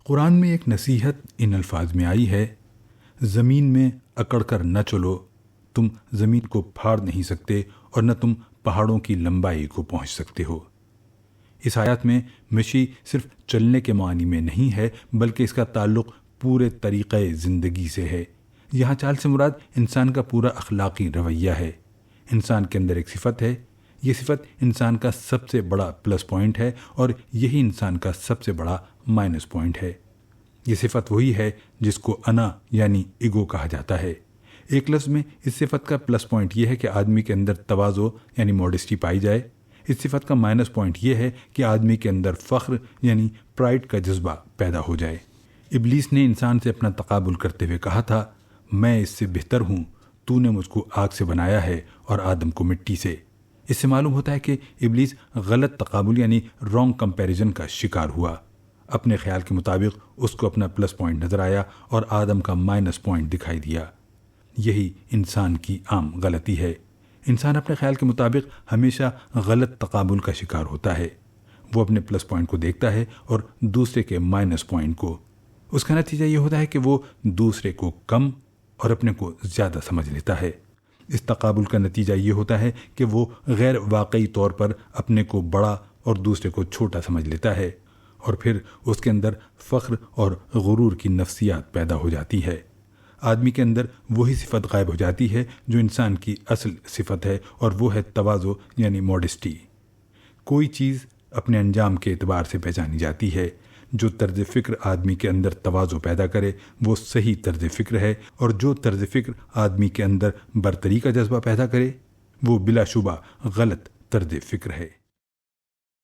قرآن میں ایک نصیحت ان الفاظ میں آئی ہے، زمین میں اکڑ کر نہ چلو، تم زمین کو پھاڑ نہیں سکتے اور نہ تم پہاڑوں کی لمبائی کو پہنچ سکتے ہو۔ اس آیات میں مشی صرف چلنے کے معنی میں نہیں ہے، بلکہ اس کا تعلق پورے طریقہ زندگی سے ہے۔ یہاں چال سے مراد انسان کا پورا اخلاقی رویہ ہے۔ انسان کے اندر ایک صفت ہے، یہ صفت انسان کا سب سے بڑا پلس پوائنٹ ہے اور یہی انسان کا سب سے بڑا مائنس پوائنٹ ہے۔ یہ صفت وہی ہے جس کو انا یعنی ایگو کہا جاتا ہے۔ ایک لفظ میں اس صفت کا پلس پوائنٹ یہ ہے کہ آدمی کے اندر تواضع یعنی موڈسٹی پائی جائے۔ اس صفت کا مائنس پوائنٹ یہ ہے کہ آدمی کے اندر فخر یعنی پرائڈ کا جذبہ پیدا ہو جائے۔ ابلیس نے انسان سے اپنا تقابل کرتے ہوئے کہا تھا، میں اس سے بہتر ہوں، تو نے مجھ کو آگ سے بنایا ہے اور آدم کو مٹی سے۔ اس سے معلوم ہوتا ہے کہ ابلیس غلط تقابل یعنی رانگ کمپیریزن کا شکار ہوا۔ اپنے خیال کے مطابق اس کو اپنا پلس پوائنٹ نظر آیا اور آدم کا مائنس پوائنٹ دکھائی دیا۔ یہی انسان کی عام غلطی ہے۔ انسان اپنے خیال کے مطابق ہمیشہ غلط تقابل کا شکار ہوتا ہے۔ وہ اپنے پلس پوائنٹ کو دیکھتا ہے اور دوسرے کے مائنس پوائنٹ کو۔ اس کا نتیجہ یہ ہوتا ہے کہ وہ دوسرے کو کم اور اپنے کو زیادہ سمجھ لیتا ہے۔ اس تقابل کا نتیجہ یہ ہوتا ہے کہ وہ غیر واقعی طور پر اپنے کو بڑا اور دوسرے کو چھوٹا سمجھ لیتا ہے، اور پھر اس کے اندر فخر اور غرور کی نفسیات پیدا ہو جاتی ہے۔ آدمی کے اندر وہی صفت غائب ہو جاتی ہے جو انسان کی اصل صفت ہے، اور وہ ہے تواضع یعنی موڈسٹی۔ کوئی چیز اپنے انجام کے اعتبار سے پہچانی جاتی ہے۔ جو طرز فکر آدمی کے اندر تواضع پیدا کرے وہ صحیح طرز فکر ہے، اور جو طرز فکر آدمی کے اندر برتری کا جذبہ پیدا کرے وہ بلا شبہ غلط طرز فکر ہے۔